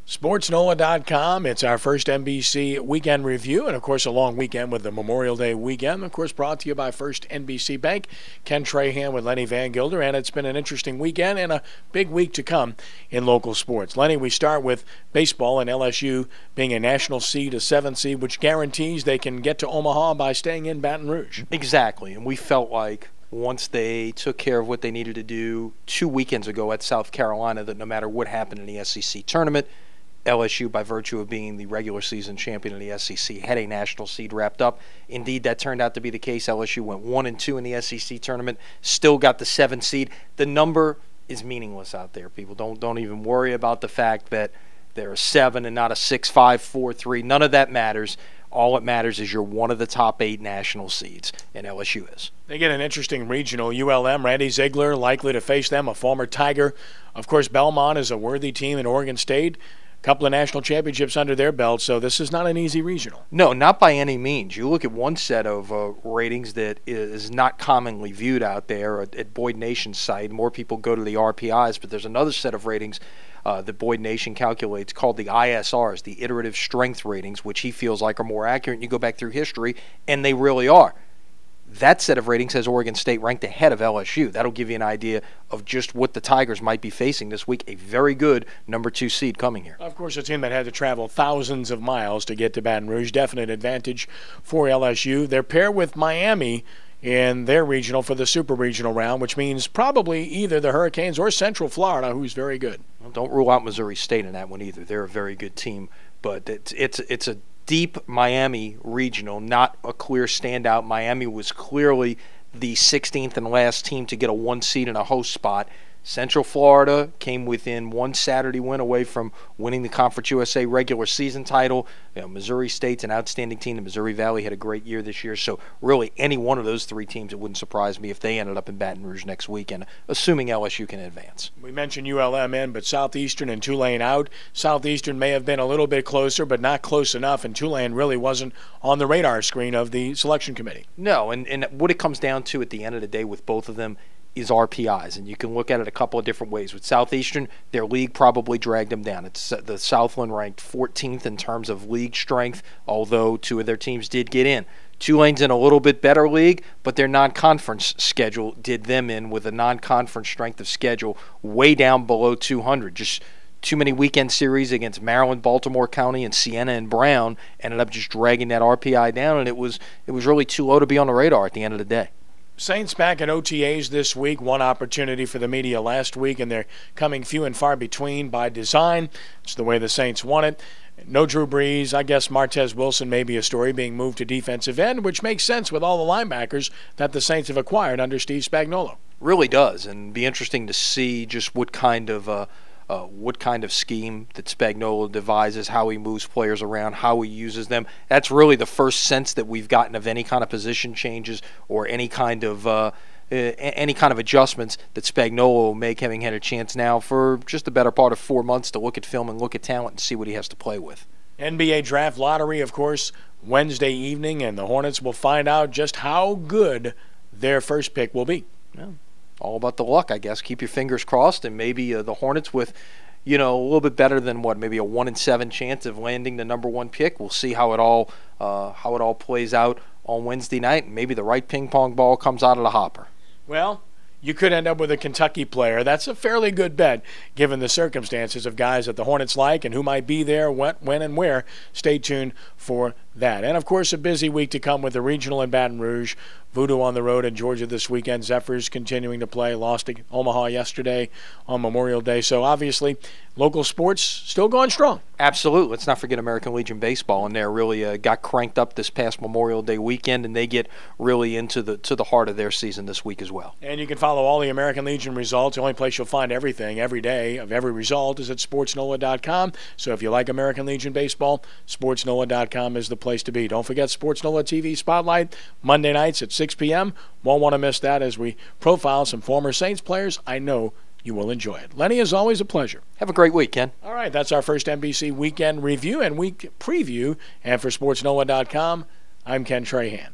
SportsNOLA.com. It's our first NBC weekend review, and of course a long weekend with the Memorial Day weekend. Of course, brought to you by First NBC Bank. Ken Trahan with Lenny Vangilder, and it's been an interesting weekend and a big week to come in local sports. Lenny, we start with baseball and LSU being a national seed, a 7th seed, which guarantees they can get to Omaha by staying in Baton Rouge. Exactly, and we felt like once they took care of what they needed to do 2 weekends ago at South Carolina, that no matter what happened in the SEC tournament, LSU, by virtue of being the regular season champion of the SEC, had a national seed wrapped up. Indeed, that turned out to be the case. LSU went 1-2 in the SEC tournament, still got the 7th seed. The number is meaningless out there, people. Don't even worry about the fact that they're a 7 and not a 6, 5, 4, 3. None of that matters. All it matters is you're one of the top 8 national seeds, and LSU is. They get an interesting regional. ULM, Randy Ziegler, likely to face them, a former Tiger. Of course, Belmont is a worthy team in Oregon State. Couple of national championships under their belt, so this is not an easy regional. No, not by any means. You look at one set of ratings that is not commonly viewed out there at Boyd Nation's site. More people go to the RPIs, but there's another set of ratings that Boyd Nation calculates called the ISRs, the Iterative Strength Ratings, which he feels like are more accurate. And you go back through history, and they really are. That set of ratings has Oregon State ranked ahead of LSU. That'll give you an idea of just what the Tigers might be facing this week. A very good number 2 seed coming here. Of course, a team that had to travel thousands of miles to get to Baton Rouge. Definite advantage for LSU. They're paired with Miami in their regional for the super regional round, which means probably either the Hurricanes or Central Florida, who's very good. Well, don't rule out Missouri State in that one either. They're a very good team, but it's a deep Miami regional, not a clear standout. Miami was clearly the 16th and last team to get a 1 seed in a host spot. Central Florida came within one Saturday win away from winning the Conference USA regular season title. Missouri State's an outstanding team. The Missouri Valley had a great year this year. So really any one of those 3 teams, it wouldn't surprise me if they ended up in Baton Rouge next weekend, assuming LSU can advance. We mentioned ULM in, but Southeastern and Tulane out. Southeastern may have been a little bit closer, but not close enough, and Tulane really wasn't on the radar screen of the selection committee. No, and what it comes down to at the end of the day with both of them is RPIs, and you can look at it a couple of different ways. With Southeastern, their league probably dragged them down. It's the Southland ranked 14th in terms of league strength, although 2 of their teams did get in. Tulane's in a little bit better league, but their non-conference schedule did them in with a non-conference strength of schedule way down below 200. Just too many weekend series against Maryland, Baltimore County, and Siena and Brown ended up just dragging that RPI down, and it was really too low to be on the radar at the end of the day. Saints back at OTAs this week. One opportunity for the media last week, and they're coming few and far between by design. It's the way the Saints want it. No Drew Brees. I guess Martez Wilson may be a story, being moved to defensive end, which makes sense with all the linebackers that the Saints have acquired under Steve Spagnuolo. Really does, and be interesting to see just what kind of scheme that Spagnuolo devises, how he moves players around, how he uses them. That's really the first sense that we've gotten of any kind of position changes or any kind of adjustments that Spagnuolo will make, having had a chance now for just the better part of 4 months to look at film and look at talent and see what he has to play with. NBA draft lottery, of course, Wednesday evening, and the Hornets will find out just how good their first pick will be. Yeah. All about the luck, I guess. Keep your fingers crossed, and maybe the Hornets with, a little bit better than maybe a 1-in-7 chance of landing the number 1 pick. We'll see how it all plays out on Wednesday night, and maybe the right ping pong ball comes out of the hopper. Well, you could end up with a Kentucky player. That's a fairly good bet, given the circumstances of guys that the Hornets like and who might be there, when, and where. Stay tuned for that. And, of course, a busy week to come with the regional in Baton Rouge. Voodoo on the road in Georgia this weekend. Zephyrs continuing to play. Lost to Omaha yesterday on Memorial Day. So, obviously, local sports still going strong. Absolutely. Let's not forget American Legion Baseball in there. Really got cranked up this past Memorial Day weekend, and they get really into the heart of their season this week as well. And you can follow all the American Legion results. The only place you'll find everything every day of every result is at SportsNOLA.com. So if you like American Legion Baseball, SportsNOLA.com is the place to be. Don't forget Sports NOLA TV Spotlight, Monday nights at 6 p.m. Won't want to miss that as we profile some former Saints players. I know you will enjoy it. Lenny, as always, a pleasure. Have a great week, Ken. All right, that's our first NBC weekend review and week preview. And for SportsNOLA.com, I'm Ken Trahan.